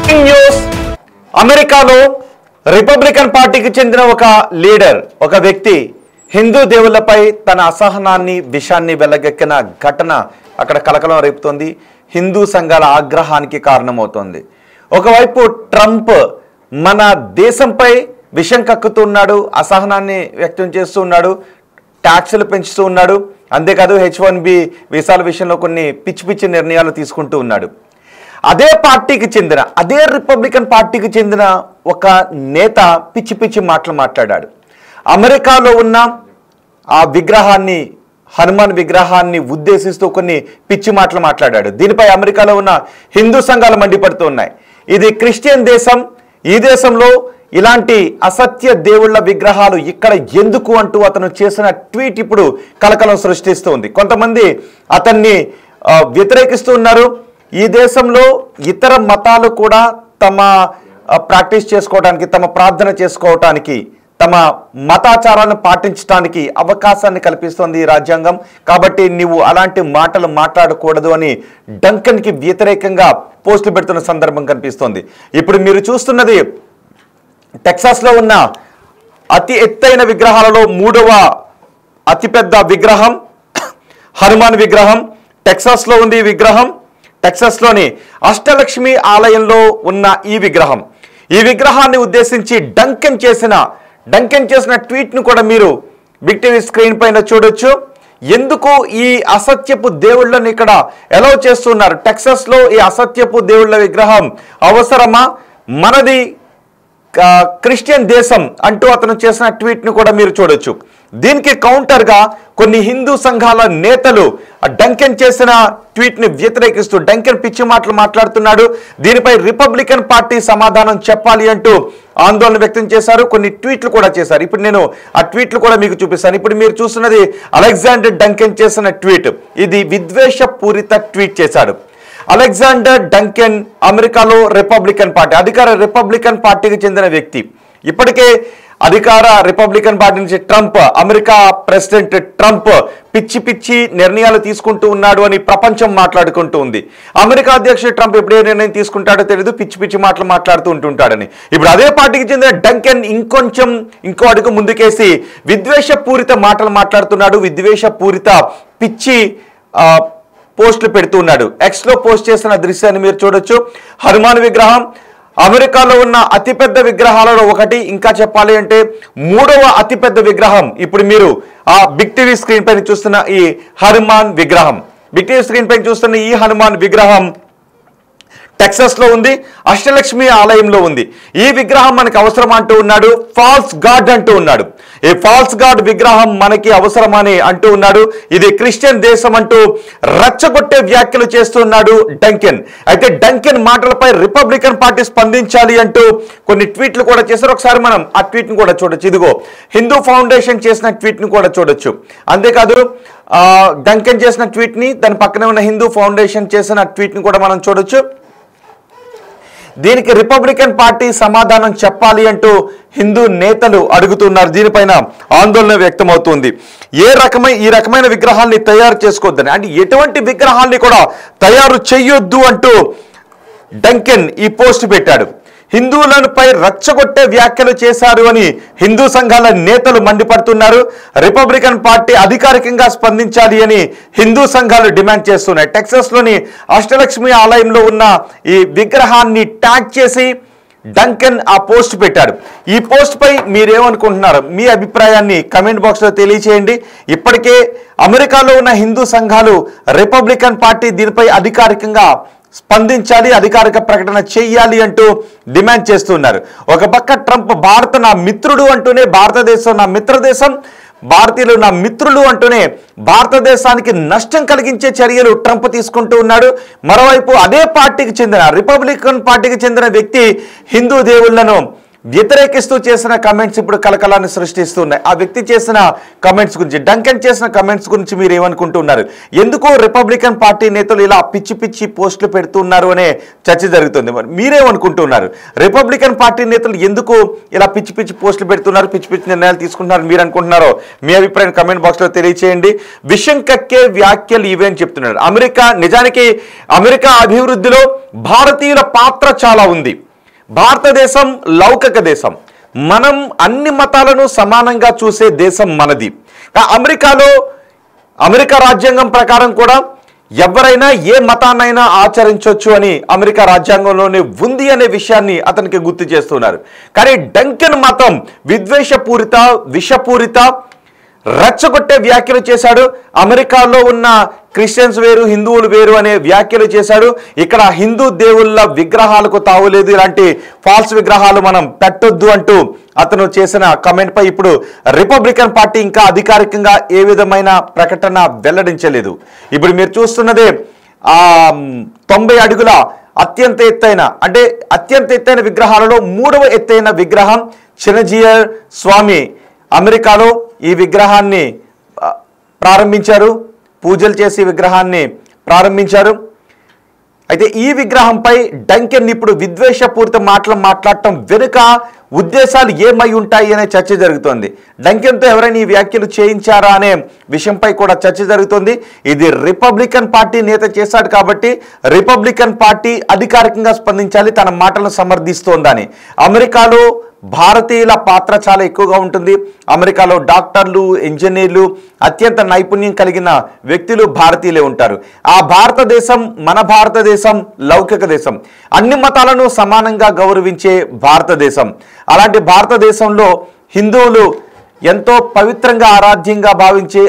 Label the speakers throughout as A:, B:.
A: News అమెరికాలో Republican పార్టీకి చెందిన ఒక లీడర్ ఒక వ్యక్తి హిందూ దేవుళ్లపై తన అసహనాన్ని విషాన్ని వెల్లగెక్కిన ఘటన అక్కడ కలకలం రేపుతోంది. హిందూ సంఘాల ఆగ్రహానికి కారణమవుతోంది. ఒకవైపు ట్రంప్ మన దేశంపై విషం కక్కుతున్నాడు, అసహనాన్ని వ్యక్తం చేస్తూ ఉన్నాడు, ట్యాక్సులు పెంచుతూ ఉన్నాడు. అంతేకాదు H1B వీసాల విషయంలో కొన్ని పిచ్చి పిచ్చి నిర్ణయాలు తీసుకుంటూ ఉన్నాడు. అదే పార్టీకి చెందిన అదే రిపబ్లికన్ పార్టీకి చెందిన ఒక నేత పిచ్చి పిచ్చి మాటలు మాట్లాడాడు. అమెరికాలో ఉన్న ఆ విగ్రహాన్ని, హనుమాన్ విగ్రహాన్ని ఉద్దేశిస్తూ కొన్ని పిచ్చి మాటలు మాట్లాడాడు. దీనిపై అమెరికాలో ఉన్న హిందూ సంఘాలు మండిపడుతూ ఉన్నాయి. ఇది క్రిస్టియన్ దేశం, ఈ దేశంలో ఇలాంటి అసత్య దేవుళ్ళ విగ్రహాలు ఇక్కడ ఎందుకు అంటూ అతను చేసిన ట్వీట్ ఇప్పుడు కలకలం సృష్టిస్తుంది. కొంతమంది అతన్ని వ్యతిరేకిస్తూ ఉన్నారు. ఈ దేశంలో ఇతర మతాలు కూడా తమ ప్రాక్టీస్ చేసుకోవడానికి, తమ ప్రార్థన చేసుకోవటానికి, తమ మతాచారాలను పాటించడానికి అవకాశాన్ని కల్పిస్తోంది ఈ రాజ్యాంగం. కాబట్టి నీవు అలాంటి మాటలు మాట్లాడకూడదు అని డంకన్కి వ్యతిరేకంగా పోస్టులు పెడుతున్న సందర్భం కనిపిస్తోంది. ఇప్పుడు మీరు చూస్తున్నది టెక్సాస్లో ఉన్న అతి ఎత్తైన విగ్రహాలలో 3వ అతిపెద్ద విగ్రహం హనుమాన్ విగ్రహం టెక్సాస్లో ఉంది. ఈ విగ్రహం టెక్సాస్లోని అష్టలక్ష్మి ఆలయంలో ఉన్న ఈ విగ్రహాన్ని ఉద్దేశించి డంకన్ చేసిన ట్వీట్ను కూడా మీరు బిగ్ టీవీ స్క్రీన్ పైన చూడొచ్చు. ఎందుకు ఈ అసత్యపు దేవుళ్ళని ఇక్కడ ఎలౌ చేస్తున్నారు? టెక్సాస్లో ఈ అసత్యపు దేవుళ్ళ విగ్రహం అవసరమా? మనది క్రిస్టియన్ దేశం అంటూ అతను చేసిన ట్వీట్ను కూడా మీరు చూడొచ్చు. దీనికి కౌంటర్గా కొన్ని హిందూ సంఘాల నేతలు డంకన్ చేసిన ట్వీట్ని వ్యతిరేకిస్తూ డంకన్ పిచ్చి మాటలు మాట్లాడుతున్నాడు, దీనిపై రిపబ్లికన్ పార్టీ సమాధానం చెప్పాలి అంటూ ఆందోళన వ్యక్తం చేశారు. కొన్ని ట్వీట్లు కూడా చేశారు. ఇప్పుడు నేను ఆ ట్వీట్లు కూడా మీకు చూపిస్తాను. ఇప్పుడు మీరు చూస్తున్నది అలెగ్జాండర్ డంకన్ చేసిన ట్వీట్. ఇది విద్వేషపూరిత ట్వీట్ చేశాడు. అలెగ్జాండర్ డంకన్ అమెరికాలో అధికార రిపబ్లికన్ పార్టీకి చెందిన వ్యక్తి. ఇప్పటికే అధికార రిపబ్లికన్ పార్టీ నుంచి అమెరికా ప్రెసిడెంట్ ట్రంప్ పిచ్చి నిర్ణయాలు తీసుకుంటూ ఉన్నాడు అని ప్రపంచం మాట్లాడుకుంటూ ఉంది. అమెరికా అధ్యక్షుడు ట్రంప్ ఎప్పుడే నిర్ణయం తీసుకుంటాడో తెలియదు, పిచ్చి మాటలు మాట్లాడుతూ ఉంటుంటాడని. ఇప్పుడు అదే పార్టీకి చెందిన డంకన్ ఇంకో అడుగు ముందుకేసి విద్వేషపూరిత మాటలు మాట్లాడుతున్నాడు. విద్వేషపూరిత పిచ్చి పోస్టులు పెడుతూ ఉన్నాడు. ఎక్స్లో పోస్ట్ చేసిన దృశ్యాన్ని మీరు చూడొచ్చు. హనుమాన్ విగ్రహం అమెరికాలో ఉన్న అతిపెద్ద విగ్రహాలలో ఒకటి. ఇంకా చెప్పాలి అంటే 3వ అతిపెద్ద విగ్రహం. ఇప్పుడు మీరు ఆ బిగ్ టీవీ స్క్రీన్ పైన చూస్తున్న ఈ హనుమాన్ విగ్రహం టెక్సాస్లో ఉంది, అష్టలక్ష్మి ఆలయంలో ఉంది. ఈ విగ్రహం మనకి అవసరం అంటూ ఉన్నాడు. ఫాల్స్ గాడ్ అంటూ ఉన్నాడు. ఈ ఫాల్స్ గాడ్ విగ్రహం మనకి అవసరమని అంటూ ఉన్నాడు. ఇది క్రిస్టియన్ దేశం అంటూ రచ్చగొట్టే వ్యాఖ్యలు చేస్తున్నాడు డంకన్. అయితే డంకన్ మాటలపై రిపబ్లికన్ పార్టీ స్పందించాలి అంటూ కొన్ని ట్వీట్లు కూడా చేశారు. ఒకసారి మనం ఆ ట్వీట్ను కూడా చూడొచ్చు. ఇదిగో హిందూ ఫౌండేషన్ చేసిన ట్వీట్ను కూడా చూడొచ్చు. అంతేకాదు డంకన్ చేసిన ట్వీట్ని, దాని పక్కనే ఉన్న హిందూ ఫౌండేషన్ చేసిన ట్వీట్ని కూడా మనం చూడొచ్చు. దీనికి రిపబ్లికన్ పార్టీ సమాధానం చెప్పాలి అంటూ హిందూ నేతలు అడుగుతున్నారు. దీనిపైన ఆందోళన వ్యక్తమవుతుంది. ఈ రకమైన విగ్రహాల్ని తయారు చేసుకోవద్దని, అంటే ఎటువంటి విగ్రహాల్ని కూడా తయారు చేయొద్దు అంటూ డంకన్ ఈ పోస్ట్ పెట్టాడు. హిందువులపై రచ్చగొట్టే వ్యాఖ్యలు చేశారు అని హిందూ సంఘాల నేతలు మండిపడుతున్నారు. రిపబ్లికన్ పార్టీ అధికారికంగా స్పందించాలి అని హిందూ సంఘాలు డిమాండ్ చేస్తున్నాయి. టెక్సాస్లోని అష్టలక్ష్మి ఆలయంలో ఉన్న ఈ విగ్రహాన్ని ట్యాగ్ చేసి డంకన్ ఆ పోస్ట్ పెట్టాడు. ఈ పోస్ట్ పై మీరేమనుకుంటున్నారు? మీ అభిప్రాయాన్ని కమెంట్ బాక్స్లో తెలియచేయండి. ఇప్పటికే అమెరికాలో ఉన్న హిందూ సంఘాలు రిపబ్లికన్ పార్టీ దీనిపై అధికారికంగా స్పందించాలి, అధికారిక ప్రకటన చెయ్యాలి అంటూ డిమాండ్ చేస్తున్నారు. ఒక పక్క ట్రంప్ భారత్ నా మిత్రుడు అంటూనే, భారతదేశం నా మిత్రదేశం, భారతీయులు నా మిత్రులు అంటూనే భారతదేశానికి నష్టం కలిగించే చర్యలు ట్రంప్ తీసుకుంటూ ఉన్నాడు. మరోవైపు అదే పార్టీకి చెందిన రిపబ్లికన్ పార్టీకి చెందిన వ్యక్తి హిందూ దేవుళ్లను వ్యతిరేకిస్తూ చేసిన కమెంట్స్ ఇప్పుడు కలకలాన్ని సృష్టిస్తున్నాయి. ఆ వ్యక్తి చేసిన కమెంట్స్ గురించి, డంకెన్ చేసిన కమెంట్స్ గురించి మీరు ఏమనుకుంటున్నారు? ఎందుకు రిపబ్లికన్ పార్టీ నేతలు ఇలా పిచ్చి పిచ్చి పోస్టులు పెడుతున్నారు అనే చర్చ జరుగుతుంది. మరి మీరేమనుకుంటున్నారు? రిపబ్లికన్ పార్టీ నేతలు ఎందుకు ఇలా పిచ్చి పిచ్చి పోస్టులు పెడుతున్నారు, పిచ్చి పిచ్చి నిర్ణయాలు తీసుకుంటున్నారు మీరు అనుకుంటున్నారో మీ అభిప్రాయం కమెంట్ బాక్స్లో తెలియచేయండి. విషయం కక్కే వ్యాఖ్యలు ఇవే అని చెప్తున్నారు. నిజానికి అమెరికా అభివృద్ధిలో భారతీయుల పాత్ర చాలా ఉంది. భారతదేశం లౌకిక దేశం. మనం అన్ని మతాలను సమానంగా చూసే దేశం మనది. అమెరికా రాజ్యాంగం ప్రకారం కూడా ఎవరైనా ఏ మతాన్నైనా ఆచరించవచ్చు అని అమెరికా రాజ్యాంగంలోనే ఉంది అనే విషయాన్ని అతనికి గుర్తు చేస్తున్నారు. కానీ డంకెన్ మతం విద్వేషపూరిత, విషపూరిత, రెచ్చగొట్టే వ్యాఖ్యలు చేశాడు. అమెరికాలో ఉన్న క్రిస్టియన్స్ వేరు, హిందువులు వేరు అనే వ్యాఖ్యలు చేశాడు. ఇక్కడ హిందూ దేవుళ్ళ విగ్రహాలకు తావులేదు, ఇలాంటి ఫాల్స్ విగ్రహాలు మనం పెట్టొద్దు అంటూ అతను చేసిన కామెంట్ పై ఇప్పుడు రిపబ్లికన్ పార్టీ ఇంకా అధికారికంగా ఏ విధమైన ప్రకటన వెల్లడించలేదు. ఇప్పుడు మీరు చూస్తున్నదే 90 అడుగుల అత్యంత ఎత్తైన విగ్రహాలలో 3వ ఎత్తైన విగ్రహం చిన్నజీయర్ స్వామి అమెరికాలో ఈ విగ్రహాన్ని ప్రారంభించారు. పూజలు చేసి విగ్రహాన్ని ప్రారంభించారు. అయితే ఈ విగ్రహంపై డంకెన్ ఇప్పుడు విద్వేషపూరిత మాటలు మాట్లాడటం వెనుక ఉద్దేశాలు ఏమై ఉంటాయి అనే చర్చ జరుగుతోంది. డంకెన్తో ఎవరైనా ఈ వ్యాఖ్యలు చేయించారా అనే విషయంపై కూడా చర్చ జరుగుతుంది. ఇది రిపబ్లికన్ పార్టీ నేత చేశాడు కాబట్టి రిపబ్లికన్ పార్టీ అధికారికంగా స్పందించాలి, తన మాటలను సమర్థిస్తోందని. అమెరికాలో భారతీయుల పాత్ర చాలా ఎక్కువగా ఉంటుంది. అమెరికాలో డాక్టర్లు, ఇంజనీర్లు, అత్యంత నైపుణ్యం కలిగిన వ్యక్తులు భారతీయులే ఉంటారు. మన భారతదేశం లౌకిక దేశం, అన్ని మతాలను సమానంగా గౌరవించే భారతదేశం. అలాంటి భారతదేశంలో హిందువులు ఎంతో పవిత్రంగా ఆరాధ్యంగా భావించే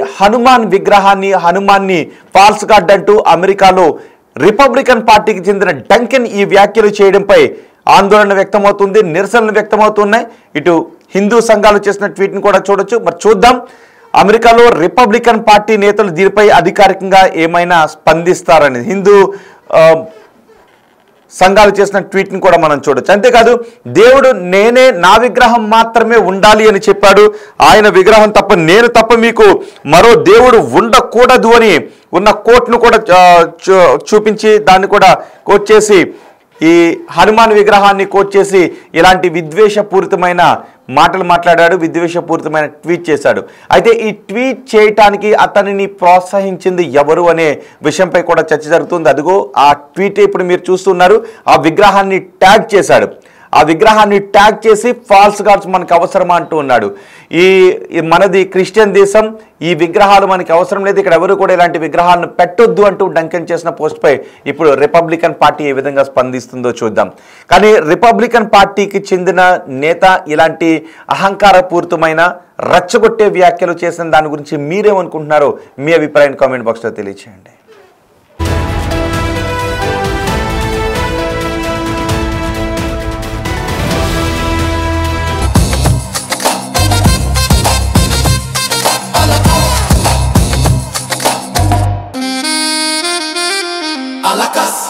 A: హనుమాన్ని ఫాల్స్ గాడ్ అంటూ అమెరికాలో రిపబ్లికన్ పార్టీకి చెందిన డంకెన్ ఈ వ్యాఖ్యలు చేయడంపై ఆందోళన వ్యక్తమవుతుంది, నిరసనలు వ్యక్తమవుతున్నాయి. ఇటు హిందూ సంఘాలు చేసిన ట్వీట్ని కూడా చూడొచ్చు. మరి చూద్దాం అమెరికాలో రిపబ్లికన్ పార్టీ నేతలు దీనిపై అధికారికంగా ఏమైనా స్పందిస్తారని. హిందూ సంఘాలు చేసిన ట్వీట్ని కూడా మనం చూడొచ్చు. అంతేకాదు దేవుడు నా విగ్రహం మాత్రమే ఉండాలి అని చెప్పాడు. ఆయన విగ్రహం తప్ప నేను తప్ప మీకు మరో దేవుడు ఉండకూడదు అని ఉన్న కోట్ను కూడా చూపించి దాన్ని కూడా కోట్ చేసి ఈ హనుమాన్ విగ్రహాన్ని కోట్ చేసి ఇలాంటి విద్వేషపూరితమైన మాటలు మాట్లాడాడు, విద్వేషపూరితమైన ట్వీట్ చేశాడు. అయితే ఈ ట్వీట్ చేయటానికి అతనిని ప్రోత్సహించింది ఎవరు అనే విషయంపై కూడా చర్చ జరుగుతుంది. అదిగో ఆ ట్వీట్ ఇప్పుడు మీరు చూస్తున్నారు. ఆ విగ్రహాన్ని ట్యాగ్ చేశాడు. ఆ విగ్రహాన్ని ట్యాగ్ చేసి ఫాల్స్ గాడ్స్ మనకు అవసరమా అంటూ ఉన్నాడు. మనది క్రిస్టియన్ దేశం, ఈ విగ్రహాలు మనకి అవసరం లేదు, ఇక్కడ ఎవరు కూడా ఇలాంటి విగ్రహాలను పెట్టొద్దు అంటూ డంకెన్ చేసిన పోస్ట్పై ఇప్పుడు రిపబ్లికన్ పార్టీ ఏ విధంగా స్పందిస్తుందో చూద్దాం. కానీ రిపబ్లికన్ పార్టీకి చెందిన నేత ఇలాంటి అహంకారపూరితమైన రెచ్చగొట్టే వ్యాఖ్యలు చేసిన దాని గురించి మీరేమనుకుంటున్నారో మీ అభిప్రాయాన్ని కామెంట్ బాక్స్లో తెలియచేయండి.
B: A la casa.